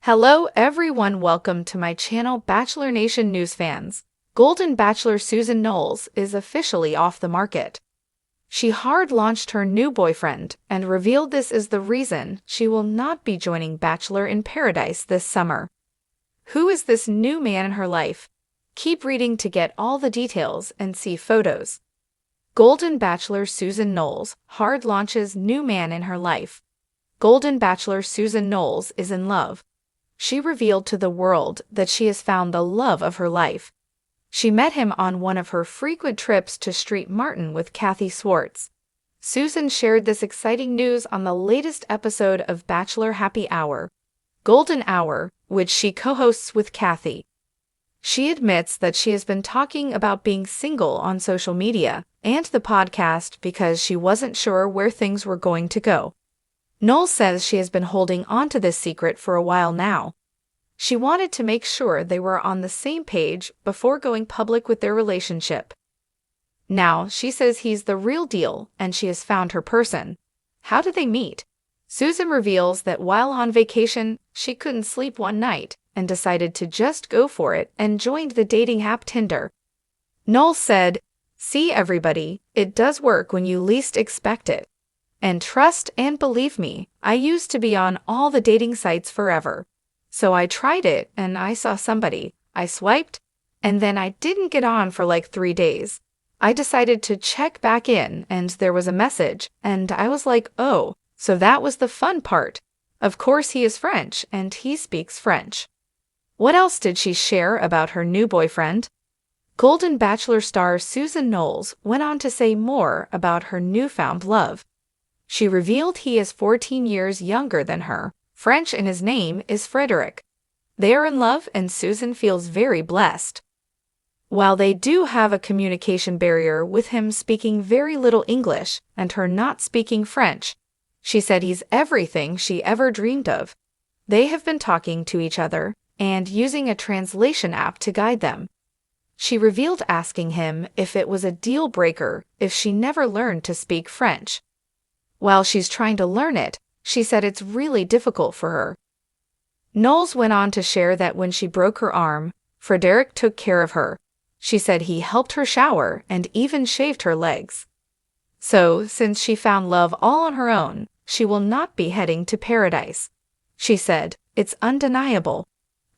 Hello everyone, welcome to my channel Bachelor Nation News fans. Golden Bachelor Susan Noles is officially off the market. She hard launched her new boyfriend and revealed this is the reason she will not be joining Bachelor in Paradise this summer. Who is this new man in her life? Keep reading to get all the details and see photos. Golden Bachelor Susan Noles hard launches new man in her life. Golden Bachelor Susan Noles is in love. She revealed to the world that she has found the love of her life. She met him on one of her frequent trips to Street Martin with Kathy Swartz. Susan shared this exciting news on the latest episode of Bachelor Happy Hour, Golden Hour, which she co-hosts with Kathy. She admits that she has been talking about being single on social media and the podcast because she wasn't sure where things were going to go. Noles says she has been holding on to this secret for a while now. She wanted to make sure they were on the same page before going public with their relationship. Now, she says he's the real deal and she has found her person. How did they meet? Susan reveals that while on vacation, she couldn't sleep one night and decided to just go for it and joined the dating app Tinder. Noles said, "See everybody, it does work when you least expect it. And trust and believe me, I used to be on all the dating sites forever. So I tried it and I saw somebody, I swiped, and then I didn't get on for like 3 days. I decided to check back in and there was a message and I was like, oh, so that was the fun part. Of course he is French and he speaks French." What else did she share about her new boyfriend? Golden Bachelor star Susan Noles went on to say more about her newfound love. She revealed he is 14 years younger than her, French, and his name is Frederick. They are in love and Susan feels very blessed. While they do have a communication barrier with him speaking very little English and her not speaking French, she said he's everything she ever dreamed of. They have been talking to each other and using a translation app to guide them. She revealed asking him if it was a deal breaker if she never learned to speak French. While she's trying to learn it, she said it's really difficult for her. Noles went on to share that when she broke her arm, Frederick took care of her. She said he helped her shower and even shaved her legs. So, since she found love all on her own, she will not be heading to Paradise. She said, "It's undeniable.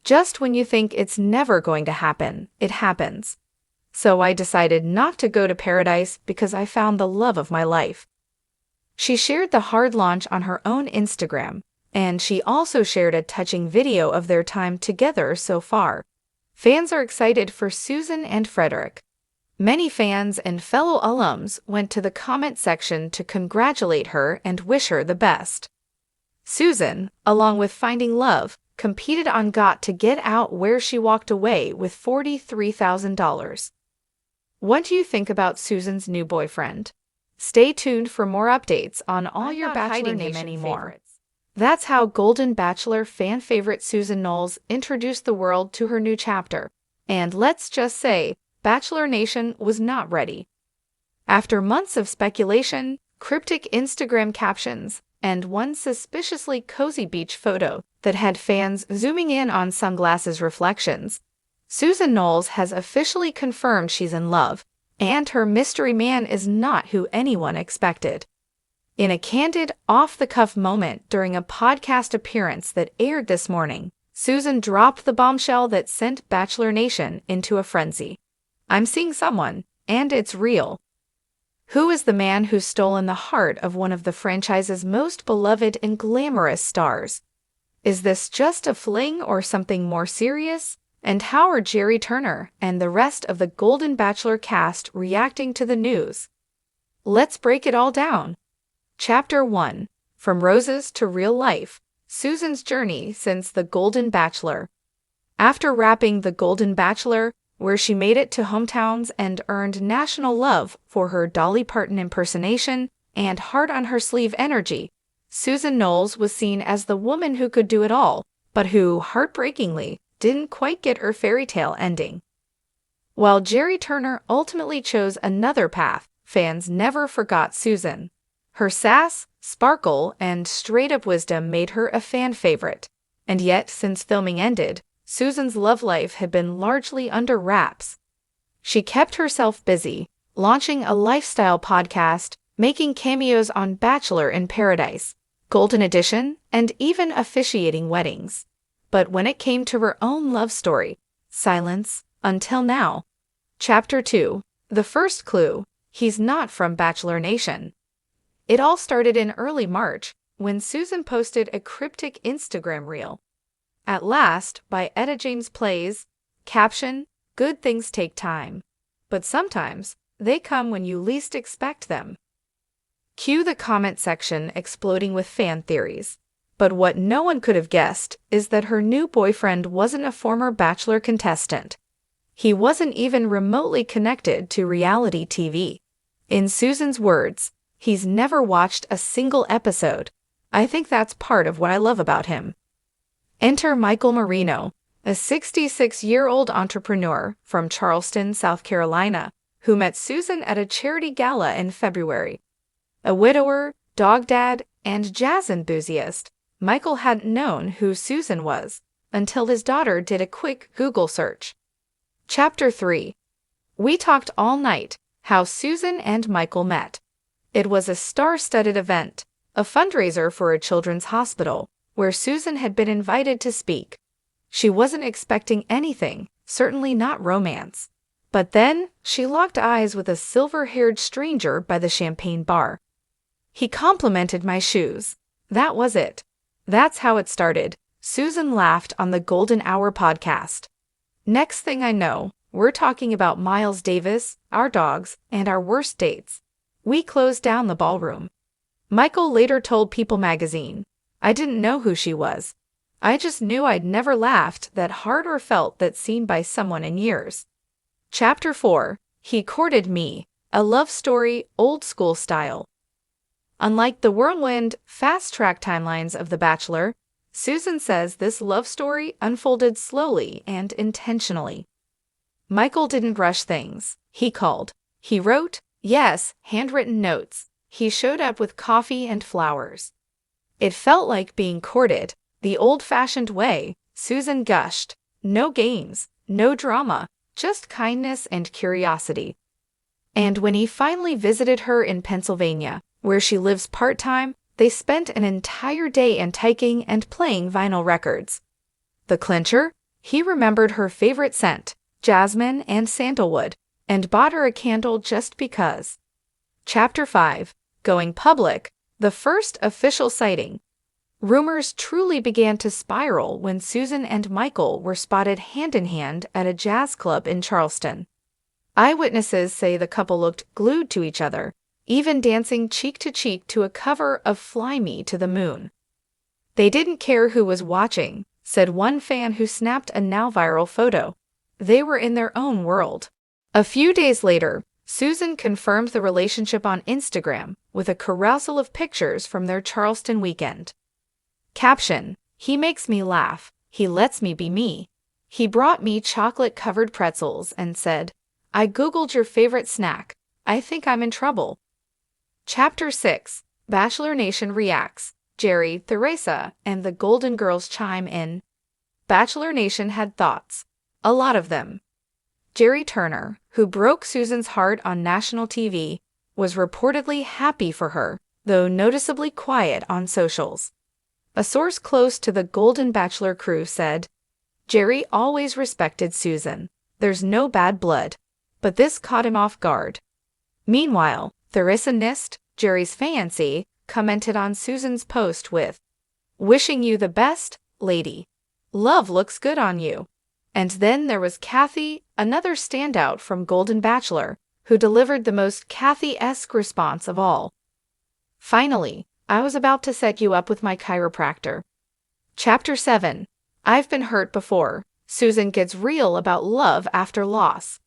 Just when you think it's never going to happen, it happens. So I decided not to go to Paradise because I found the love of my life." She shared the hard launch on her own Instagram, and she also shared a touching video of their time together so far. Fans are excited for Susan and Frederick. Many fans and fellow alums went to the comment section to congratulate her and wish her the best. Susan, along with finding love, competed on Got to Get Out where she walked away with $43,000. What do you think about Susan's new boyfriend? Stay tuned for more updates on all your Bachelor Nation favorites. That's how Golden Bachelor fan favorite Susan Noles introduced the world to her new chapter. And let's just say, Bachelor Nation was not ready. After months of speculation, cryptic Instagram captions, and one suspiciously cozy beach photo that had fans zooming in on sunglasses reflections, Susan Noles has officially confirmed she's in love. And her mystery man is not who anyone expected. In a candid, off-the-cuff moment during a podcast appearance that aired this morning, Susan dropped the bombshell that sent Bachelor Nation into a frenzy. "I'm seeing someone, and it's real." Who is the man who's stolen the heart of one of the franchise's most beloved and glamorous stars? Is this just a fling or something more serious? And how are Gerry and the rest of the Golden Bachelor cast reacting to the news? Let's break it all down. Chapter 1. From Roses to Real Life, Susan's Journey Since the Golden Bachelor. After wrapping The Golden Bachelor, where she made it to hometowns and earned national love for her Dolly Parton impersonation and heart-on-her-sleeve energy, Susan Noles was seen as the woman who could do it all, but who, heartbreakingly, didn't quite get her fairy tale ending. While Gerry ultimately chose another path, fans never forgot Susan. Her sass, sparkle, and straight-up wisdom made her a fan favorite. And yet, since filming ended, Susan's love life had been largely under wraps. She kept herself busy, launching a lifestyle podcast, making cameos on Bachelor in Paradise, Golden Edition, and even officiating weddings. But when it came to her own love story, silence until now. Chapter 2. The first clue: he's not from Bachelor Nation. It all started in early March, when Susan posted a cryptic Instagram reel. "At last," by Etta James Plays. Caption: "Good things take time. But sometimes, they come when you least expect them." Cue the comment section exploding with fan theories. But what no one could have guessed is that her new boyfriend wasn't a former Bachelor contestant. He wasn't even remotely connected to reality TV. In Susan's words, "He's never watched a single episode. I think that's part of what I love about him." Enter Michael Marino, a 66-year-old entrepreneur from Charleston, South Carolina, who met Susan at a charity gala in February. A widower, dog dad, and jazz enthusiast, Michael hadn't known who Susan was until his daughter did a quick Google search. Chapter 3. We talked all night: how Susan and Michael met. It was a star-studded event, a fundraiser for a children's hospital, where Susan had been invited to speak. She wasn't expecting anything, certainly not romance. But then, she locked eyes with a silver-haired stranger by the champagne bar. "He complimented my shoes. That was it. That's how it started," Susan laughed on the Golden Hour podcast. "Next thing I know, we're talking about Miles Davis, our dogs, and our worst dates. We closed down the ballroom." Michael later told People magazine, "I didn't know who she was. I just knew I'd never laughed that hard or felt that seen by someone in years." Chapter 4. He courted me, a love story old school style. Unlike the whirlwind, fast-track timelines of The Bachelor, Susan says this love story unfolded slowly and intentionally. Michael didn't rush things. He called. He wrote, yes, handwritten notes. He showed up with coffee and flowers. "It felt like being courted, the old-fashioned way," Susan gushed. "No games, no drama, just kindness and curiosity." And when he finally visited her in Pennsylvania, where she lives part-time, they spent an entire day antiquing and playing vinyl records. The clincher? He remembered her favorite scent, jasmine and sandalwood, and bought her a candle just because. Chapter 5. Going public, the first official sighting. Rumors truly began to spiral when Susan and Michael were spotted hand-in-hand at a jazz club in Charleston. Eyewitnesses say the couple looked glued to each other, even dancing cheek to a cover of Fly Me to the Moon. "They didn't care who was watching," said one fan who snapped a now-viral photo. "They were in their own world." A few days later, Susan confirmed the relationship on Instagram with a carousel of pictures from their Charleston weekend. Caption: "He makes me laugh. He lets me be me. He brought me chocolate-covered pretzels and said, 'I Googled your favorite snack. I think I'm in trouble.'" Chapter 6. Bachelor Nation reacts. Gerry, Theresa, and the Golden Girls chime in. Bachelor Nation had thoughts. A lot of them. Gerry Turner, who broke Susan's heart on national TV, was reportedly happy for her, though noticeably quiet on socials. A source close to the Golden Bachelor crew said, "Gerry always respected Susan. There's no bad blood. But this caught him off guard." Meanwhile, Theresa Nist, Gerry's fiancée, commented on Susan's post with, "Wishing you the best, lady. Love looks good on you." And then there was Kathy, another standout from Golden Bachelor, who delivered the most Kathy-esque response of all. "Finally, I was about to set you up with my chiropractor." Chapter 7. I've been hurt before. Susan gets real about love after loss.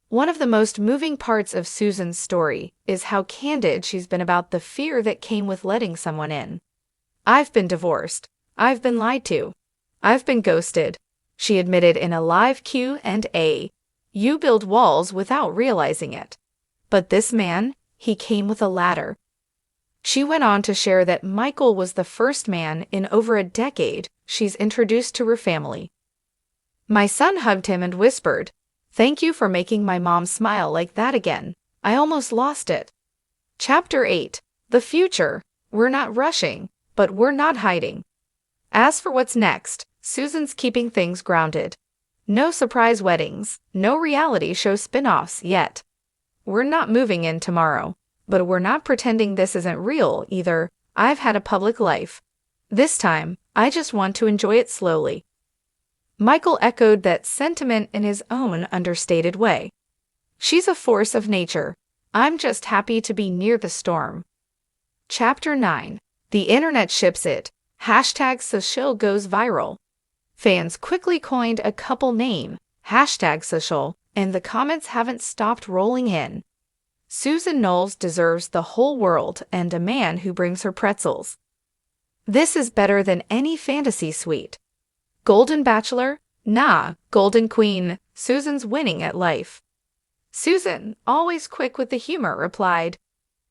One of the most moving parts of Susan's story is how candid she's been about the fear that came with letting someone in. "I've been divorced. I've been lied to. I've been ghosted," she admitted in a live Q&A. You build walls without realizing it. But this man, he came with a ladder. She went on to share that Michael was the first man in over a decade she's introduced to her family. My son hugged him and whispered, "Thank you for making my mom smile like that again. I almost lost it." Chapter 8. The Future. We're not rushing, but we're not hiding. As for what's next, Susan's keeping things grounded. No surprise weddings, no reality show spin-offs yet. We're not moving in tomorrow, but we're not pretending this isn't real either. I've had a public life. This time, I just want to enjoy it slowly. Michael echoed that sentiment in his own understated way. She's a force of nature. I'm just happy to be near the storm. Chapter 9. The internet ships it. Hashtag social goes viral. Fans quickly coined a couple name, hashtag social, and the comments haven't stopped rolling in. Susan Noles deserves the whole world and a man who brings her pretzels. This is better than any fantasy suite. Golden Bachelor? Nah, Golden Queen. Susan's winning at life. Susan, always quick with the humor, replied,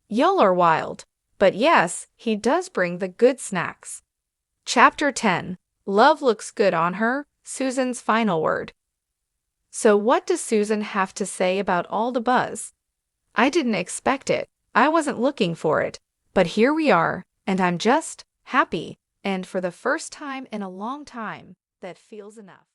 "Y'all are wild. But yes, he does bring the good snacks." Chapter 10. Love looks good on her. Susan's final word. So what does Susan have to say about all the buzz? I didn't expect it. I wasn't looking for it. But here we are, and I'm just happy. And for the first time in a long time, that feels enough.